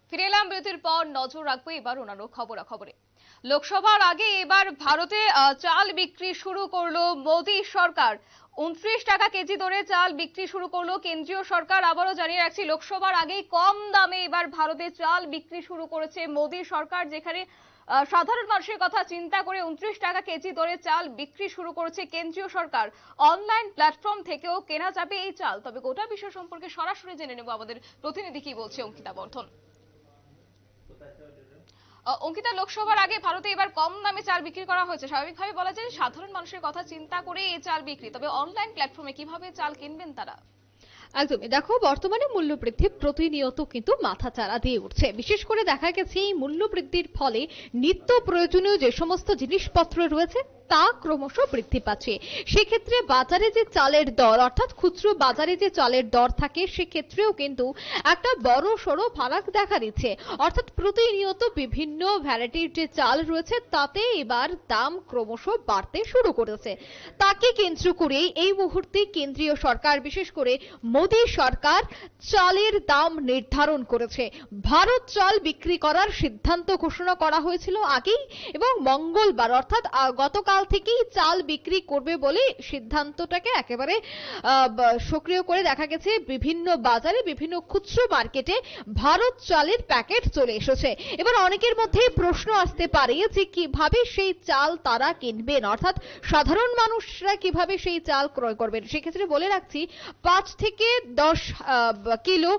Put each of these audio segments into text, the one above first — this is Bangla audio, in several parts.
ফিরে এলাম বিরতির পর। নজর রাখবো এবার অন্যান্য খবরাখবরে। লোকসভার আগে এবার ভারতে চাল বিক্রি শুরু করলো মোদী সরকার। 29 টাকা কেজি দরে চাল বিক্রি শুরু করলো কেন্দ্রীয় সরকার। আবারও জানিয়ে রাখছি, লোকসভার আগেই কম দামে এবার ভারতে চাল বিক্রি শুরু করেছে মোদী সরকার, যেখানে সাধারণ মানুষের কথা চিন্তা করে 29 টাকা কেজি দরে চাল বিক্রি শুরু করেছে কেন্দ্রীয় সরকার। অনলাইন প্ল্যাটফর্ম থেকেও কেনা যাবে এই চাল। তবে গোটা বিষয় সম্পর্কে সরাসরি জেনে নেব, আমাদের প্রতিনিধি কি বলছে অঙ্কিতা বর্ধন। অঙ্কিতা, লোকসভার আগে ভারতে এবার কম দামে চাল বিক্রি করা হয়েছে। স্বাভাবিকভাবে বলা যায় সাধারণ মানুষের কথা চিন্তা করে এই চাল বিক্রি। তবে অনলাইন প্ল্যাটফর্মে কিভাবে চাল কিনবেন তারা? একদমই। দেখো, বর্তমানে মূল্য বৃদ্ধি প্রতিনিয়ত কিন্তু মাথাচাড়া দিয়ে উঠছে। বিশেষ করে দেখা গেছে এই মূল্য বৃদ্ধির ফলে নিত্য প্রয়োজনীয় যে সমস্ত জিনিসপত্র রয়েছে তা ক্রমশ বৃদ্ধি পাচ্ছে। সেক্ষেত্রে বাজারে যে চালের দর, অর্থাৎ খুচরো বাজারে যে চালের দর থাকে, সেক্ষেত্রেও কিন্তু একটা বড় সড়ো ফারাক দেখা দিচ্ছে। অর্থাৎ প্রতিনিয়ত বিভিন্ন ভ্যারাইটির যে চাল রয়েছে তাতে এবার দাম ক্রমশ বাড়তে শুরু করেছে। তাকে কেন্দ্র করে এই মুহূর্তে কেন্দ্রীয় সরকার, বিশেষ করে মোদী সরকার চালের দাম নির্ধারণ করেছে। ভারত চাল বিক্রি করার সিদ্ধান্ত ঘোষণা করা হয়েছিল আগেই, এবং মঙ্গলবার অর্থাৎ গতকাল থেকেই চাল বিক্রি করবে বলে সিদ্ধান্তটাকে একেবারে সক্রিয় করে দেখা গেছে। বিভিন্ন বাজারে, বিভিন্ন খুচরো মার্কেটে ভারত চালের প্যাকেট চলে এসেছে। এবার অনেকের মধ্যে প্রশ্ন আসতে পারে যে কিভাবে সেই চাল তারা কিনবেন, অর্থাৎ সাধারণ মানুষরা কিভাবে সেই চাল ক্রয় করবেন। সেক্ষেত্রে বলে রাখছি, 5 থেকে 10 কিলো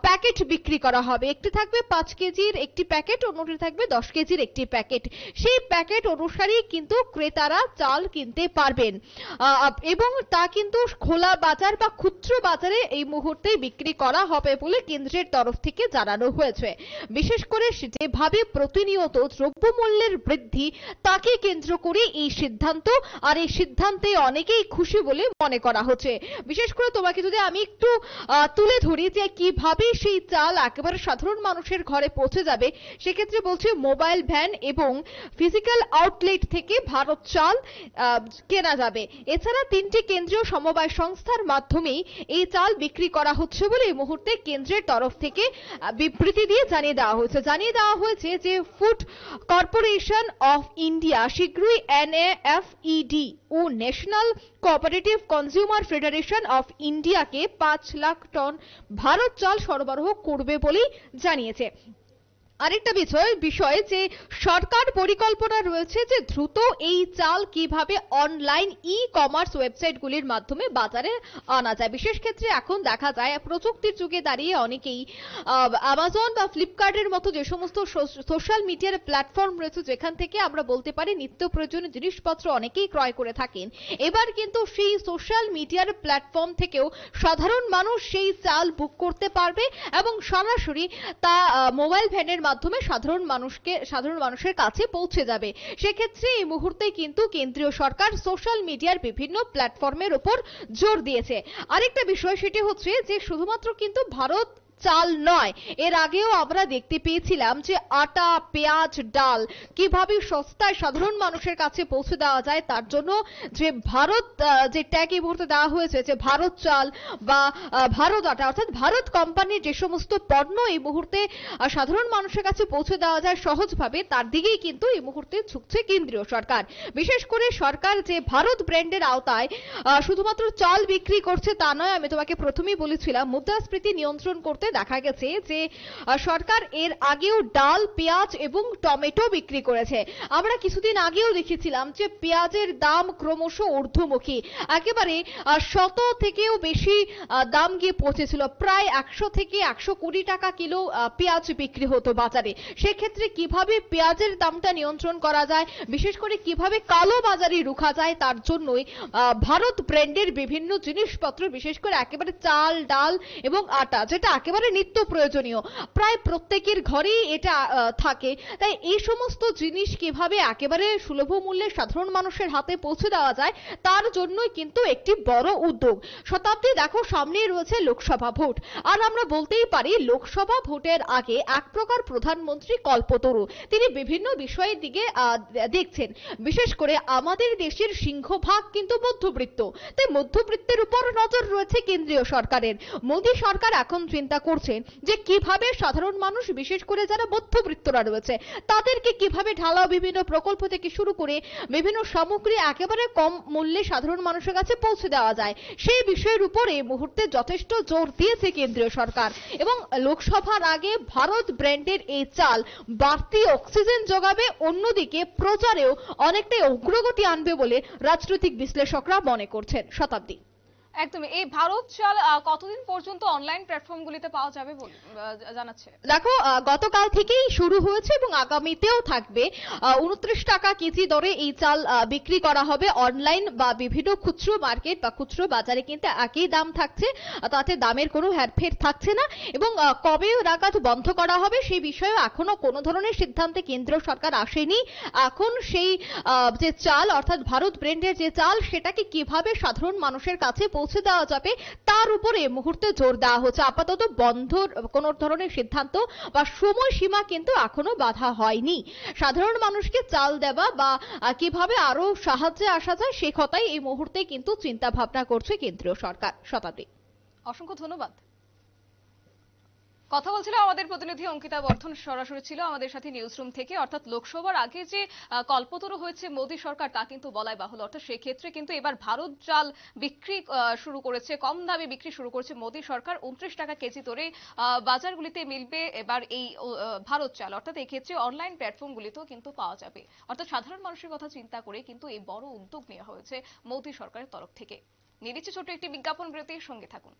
প্যাকেট বিক্রি করা হবে। একটি থাকবে 5 কেজির একটি প্যাকেট, অন্যটি থাকবে 10 কেজির একটি প্যাকেট। সেই প্যাকেট অনুসারেই কিন্তু ক্রেতারা চাল কিনতে পারবেন, এবং তা কিন্তু খোলা বাজার বা খুচরো বাজারে এই মুহূর্তে বিক্রি করা হবে বলে কেন্দ্রের তরফ থেকে জানানো হয়েছে। বিশেষ করে যেভাবে প্রতিনিয়ত দ্রব্যমূল্যের বৃদ্ধি, তাকে কেন্দ্র করে এই সিদ্ধান্ত। আর এই সিদ্ধান্তে অনেকেই খুশি বলে মনে করা হচ্ছে। বিশেষ করে তোমাকে যদি আমি একটু তুলে ধরি যে কিভাবে সেই চাল একেবারে সাধারণ মানুষের ঘরে পৌঁছে যাবে, সেক্ষেত্রে বলছে মোবাইল ভ্যান এবং ফিজিক্যাল আউটলেট থেকে ভারত চাল কেনা যাবে। এছাড়া 3টি কেন্দ্রীয় সমবায় সংস্থার মাধ্যমেই এই চাল বিক্রি করা হচ্ছে বলে এই মুহূর্তে কেন্দ্রের তরফ থেকে বিবৃতি দিয়ে জানিয়ে দেওয়া হয়েছে যে ফুড কর্পোরেশন অফ ইন্ডিয়া শীঘ্রই NAFED ও National Cooperative Consumer Federation of ইন্ডিয়াকে 5 লাখ টন ভারত চাল সরবরাহ করবে বলেই জানিয়েছে। আরেকটা বিষয় যে সরকার পরিকল্পনা রয়েছে যে দ্রুত এই চাল কিভাবে অনলাইন ই-কমার্স ওয়েবসাইটগুলির মাধ্যমে বাজারে আনা যায়। বিশেষ ক্ষেত্রে এখন দেখা যায় প্রযুক্তির যুগে দাঁড়িয়ে অনেকেই অ্যামাজন বা ফ্লিপকার্টের মতো যে সমস্ত সোশ্যাল মিডিয়ার প্ল্যাটফর্ম রয়েছে, যেখান থেকে আমরা বলতে পারি নিত্য প্রয়োজনীয় জিনিসপত্র অনেকেই ক্রয় করে থাকেন। এবার কিন্তু সেই সোশ্যাল মিডিয়ার প্ল্যাটফর্ম থেকেও সাধারণ মানুষ সেই চাল বুক করতে পারবে এবং সরাসরি তা মোবাইল ভ্যানের মাধ্যমে সাধারণ মানুষের কাছে পৌঁছে যাবে। সেক্ষেত্রে এই মুহূর্তে কিন্তু কেন্দ্রীয় সরকার সোশ্যাল মিডিয়ার বিভিন্ন প্ল্যাটফর্মের উপর জোর দিয়েছে। আরেকটা বিষয় সেটি হচ্ছে যে শুধুমাত্র কিন্তু ভারত চাল নয়, এর আগেও আমরা দেখতে পেয়েছিলাম যে আটা, পেঁয়াজ, ডাল কিভাবে সস্তায় সাধারণ মানুষের কাছে পৌঁছে দেওয়া যায়। তার জন্য যে ভারত যে ট্যাগ এই মুহূর্তে দেওয়া হয়েছে, যে ভারত চাল বা ভারত আটা, অর্থাৎ ভারত কোম্পানির যে সমস্ত পণ্য এই মুহূর্তে সাধারণ মানুষের কাছে পৌঁছে দেওয়া যায় সহজভাবে, তার দিকেই কিন্তু এই মুহূর্তে ঝুঁকছে কেন্দ্রীয় সরকার। বিশেষ করে সরকার যে ভারত ব্র্যান্ডের আওতায় শুধুমাত্র চাল বিক্রি করছে তা নয়। আমি তোমাকে প্রথমেই বলেছিলাম মুদ্রাস্ফীতি নিয়ন্ত্রণ করতে দেখা গেছে যে সরকার এর আগেও ডাল, পেঁয়াজ এবং টমেটো বিক্রি করেছে। আমরা কিছুদিন আগেও দেখেছিলাম যে পেঁয়াজের দাম ক্রমশ ঊর্ধ্বমুখী, একেবারে 100 থেকেও বেশি দাম গিয়ে পৌঁছেছিল। প্রায় 100 থেকে 120 টাকা কিলো পেঁয়াজ বিক্রি হতো বাজারে। সেক্ষেত্রে কিভাবে পেঁয়াজের দামটা নিয়ন্ত্রণ করা যায়, বিশেষ করে কিভাবে কালো বাজারি রুখা যায়, তার জন্যই ভারত ব্র্যান্ডের বিভিন্ন জিনিসপত্র, বিশেষ করে একেবারে চাল, ডাল এবং আটা, যেটা একেবারে নিত্য প্রয়োজনীয়, প্রায় প্রত্যেকের ঘরেই এটা থাকে। তাই এই সমস্ত জিনিস কিভাবে একেবারে সুলভ মূল্যে সাধারণ মানুষের হাতে পৌঁছে দেওয়া যায়, তার জন্যই কিন্তু একটি বড় উদ্যোগ। শতাব্দী, দেখো সামনেই রয়েছে লোকসভা ভোট, আর আমরা বলতেই পারি লোকসভা ভোটের আগে এক প্রকার প্রধানমন্ত্রী কল্পতরু, তিনি বিভিন্ন বিষয়ের দিকে দেখছেন। বিশেষ করে আমাদের দেশের সিংহভাগ কিন্তু মধ্যবিত্ত, তাই মধ্যবিত্তের উপর নজর রয়েছে কেন্দ্রীয় সরকারের। মোদী সরকার এখন চিন্তা করছেন যে কিভাবে সাধারণ মানুষ, বিশেষ করে যারা মধ্যবিত্তরা রয়েছে, তাদেরকে কিভাবে ঢালাও বিভিন্ন প্রকল্প থেকে শুরু করে বিভিন্ন সামগ্রী একেবারে কম মূল্যে সাধারণ মানুষের কাছে পৌঁছে দেওয়া যায়, সেই বিষয়ের উপরে এই মুহূর্তে যথেষ্ট জোর দিয়েছে কেন্দ্রীয় সরকার। এবং লোকসভার আগে ভারত ব্র্যান্ডের এই চাল বাড়তি অক্সিজেন যোগাবে, অন্যদিকে প্রচারেও অনেকটাই অগ্রগতি আনবে বলে রাজনৈতিক বিশ্লেষকরা মনে করছেন। শতাব্দী, একদমই। এই ভারত চাল কতদিন পর্যন্ত অনলাইন প্ল্যাটফর্মগুলিতে পাওয়া যাবে বলে জানাচ্ছে? দেখো, গতকাল থেকেই শুরু হয়েছে এবং আগামীতেও থাকবে। 29 টাকা কেজি দরে এই চাল বিক্রি করা হবে। অনলাইন বা বিভিন্ন খুচরো মার্কেট বা খুচরো বাজারে কিন্তু একই দাম থাকছে, তাতে দামের কোনো হেরফের থাকছে না। এবং কবে নাগাদ বন্ধ করা হবে সেই বিষয়ে এখনো কোনো ধরনের সিদ্ধান্তে কেন্দ্র সরকার আসেনি। এখন সেই যে চাল, অর্থাৎ ভারত ব্র্যান্ডের যে চাল, সেটাকে কিভাবে সাধারণ মানুষের কাছে পৌঁছে দেওয়া যাবে তার উপরে মুহূর্তে জোর দেওয়া হচ্ছে। আপাতত বন্ধর কোনো ধরনের সিদ্ধান্ত বা সময়সীমা কিন্তু এখনো বাঁধা হয়নি। সাধারণ মানুষকে চাল দেওয়া বা কিভাবে আরো সাহায্যে আসা যায় সে কথাই এই মুহূর্তে কিন্তু চিন্তা ভাবনা করছে কেন্দ্রীয় সরকার। শতাব্দী, অসংখ্য ধন্যবাদ। কথা বলছিল আমাদের প্রতিনিধি অঙ্কিতা বর্ধন, সরাসরি ছিল আমাদের সাথে নিউজ রুম থেকে। অর্থাৎ লোকসভার আগে যে কল্পতরু হয়েছে মোদী সরকার, তা কিন্তু বলাই বাহুল্য। অর্থাৎ সেক্ষেত্রে কিন্তু এবার ভারত চাল বিক্রি শুরু করেছে, কম দামে বিক্রি শুরু করেছে মোদী সরকার। 29 টাকা কেজি ধরে বাজারগুলিতে মিলবে এবার এই ভারত চাল। অর্থাৎ এই ক্ষেত্রে অনলাইন প্ল্যাটফর্মগুলিতেও কিন্তু পাওয়া যাবে। অর্থাৎ সাধারণ মানুষের কথা চিন্তা করে কিন্তু এই বড় উদ্যোগ নেওয়া হয়েছে মোদী সরকারের তরফ থেকে। নিয়ে নিচ্ছে ছোট্ট একটি বিজ্ঞাপন বিরতির সঙ্গে থাকুন।